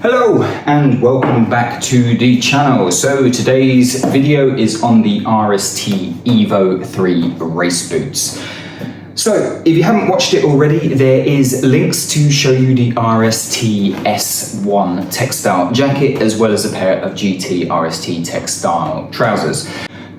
Hello and welcome back to the channel. So today's video is on the RST Evo 3 race boots. So if you haven't watched it already, there is links to show you the RST S1 textile jacket as well as a pair of GT RST textile trousers.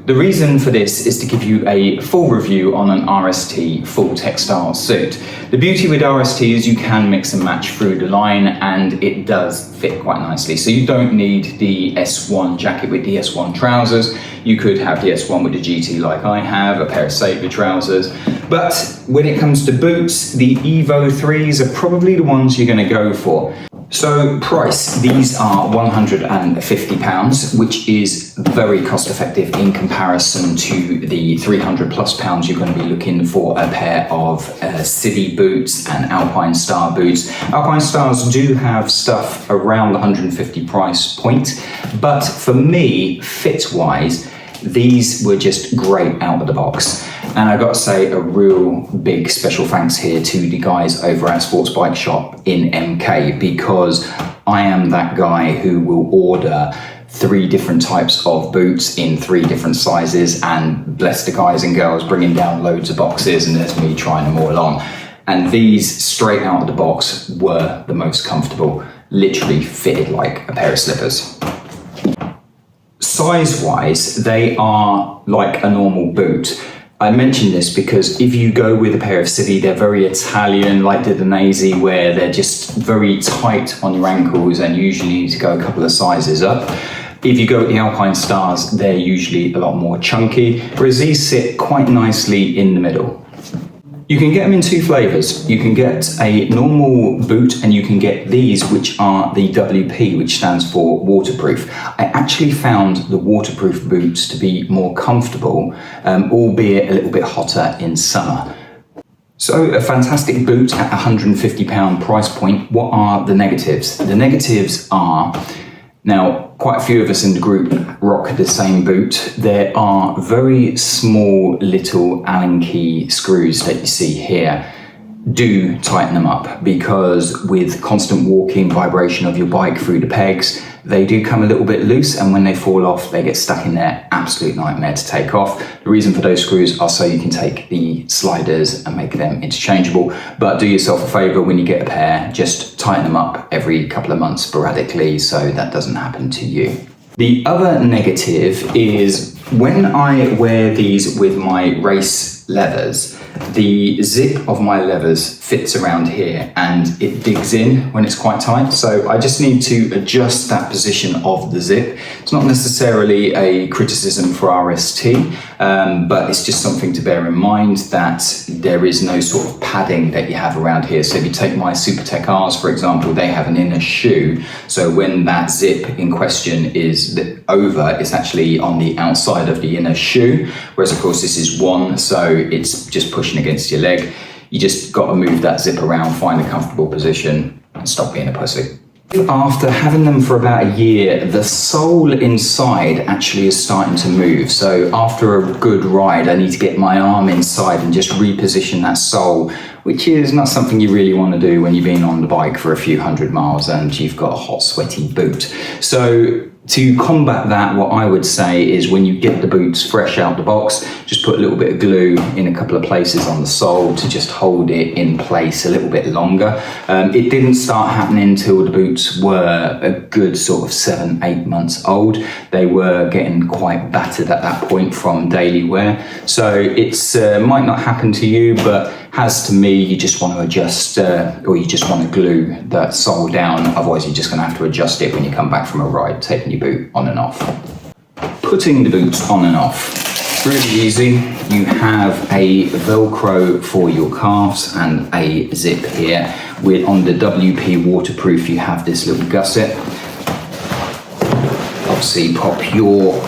The reason for this is to give you a full review on an RST full textile suit. The beauty with RST is you can mix and match through the line and it does fit quite nicely. So you don't need the S1 jacket with the S1 trousers. You could have the S1 with the GT like I have, a pair of Sabre trousers. But when it comes to boots, the Evo 3s are probably the ones you're going to go for. So price, these are £150, which is very cost effective in comparison to the £300+ you're going to be looking for a pair of City boots and Alpine Star boots. Alpine Stars do have stuff around the £150 price point, but for me, fit-wise, these were just great out of the box. And I've got to say a real big special thanks here to the guys over at Sports Bike Shop in MK, because I am that guy who will order 3 different types of boots in 3 different sizes, and bless the guys and girls bringing down loads of boxes, and there's me trying them all on. And these straight out of the box were the most comfortable, literally fitted like a pair of slippers. Size-wise, they are like a normal boot. I mention this because if you go with a pair of City, they're very Italian, like the Danese, where they're just very tight on your ankles and usually need to go a couple of sizes up. If you go with the Alpine Stars, they're usually a lot more chunky, whereas these sit quite nicely in the middle. You can get them in 2 flavors. You can get a normal boot and you can get these, which are the WP, which stands for waterproof. I actually found the waterproof boots to be more comfortable, albeit a little bit hotter in summer. So a fantastic boot at £150 price point. What are the negatives? The negatives are, now, quite a few of us in the group rock the same boot. There are very small little Allen key screws that you see here. Do tighten them up, because with constant walking, vibration of your bike through the pegs, they do come a little bit loose, and when they fall off, they get stuck in there. Absolute nightmare to take off. The reason for those screws are so you can take the sliders and make them interchangeable. But do yourself a favor, when you get a pair, just tighten them up every couple of months sporadically so that doesn't happen to you. The other negative is when I wear these with my race leathers, the zip of my leathers fits around here and it digs in when it's quite tight. So I just need to adjust that position of the zip. It's not necessarily a criticism for RST, but it's just something to bear in mind that there is no sort of padding that you have around here. So if you take my Supertech Rs, for example, they have an inner shoe. So when that zip in question is over, it's actually on the outside of the inner shoe. Whereas of course this is one, so it's just pushing against your leg. You just got to move that zip around, find a comfortable position and stop being a pussy. After having them for about a year, the sole inside actually is starting to move. So after a good ride, I need to get my arm inside and just reposition that sole, which is not something you really want to do when you've been on the bike for a few 100 miles and you've got a hot, sweaty boot. So to combat that, what I would say is when you get the boots fresh out the box, just put a little bit of glue in a couple of places on the sole to just hold it in place a little bit longer. It didn't start happening until the boots were a good sort of 7-8 months old. They were getting quite battered at that point from daily wear. So it's might not happen to you, but has to me. You just want to adjust or you just want to glue that sole down, otherwise you're just going to have to adjust it when you come back from a ride, taking your boot on and off. Putting the boots on and off, really easy. You have a Velcro for your calves and a zip here. On the WP waterproof you have this little gusset. Obviously pop your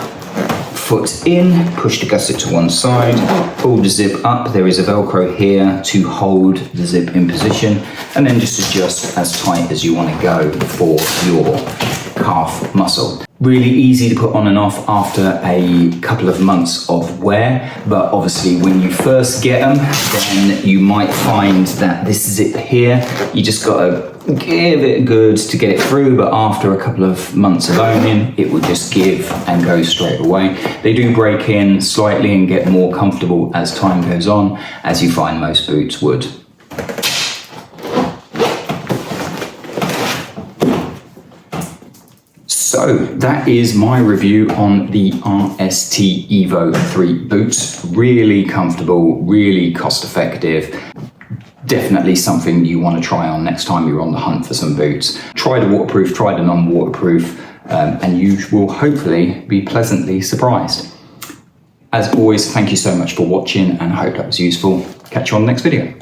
foot in, push the gusset to one side, pull the zip up. There is a Velcro here to hold the zip in position, and then just adjust as tight as you want to go for your calf muscle. Really easy to put on and off after a couple of months of wear, but obviously when you first get them, then you might find that this zip here, you just got to give it good to get it through, but after a couple of months of owning, it will just give and go straight away. They do break in slightly and get more comfortable as time goes on, as you find most boots would. So that is my review on the RST Evo 3 boots. Really comfortable, really cost effective. Definitely something you want to try on next time you're on the hunt for some boots. Try the waterproof, try the non-waterproof, and you will hopefully be pleasantly surprised. As always, thank you so much for watching, and I hope that was useful. Catch you on the next video.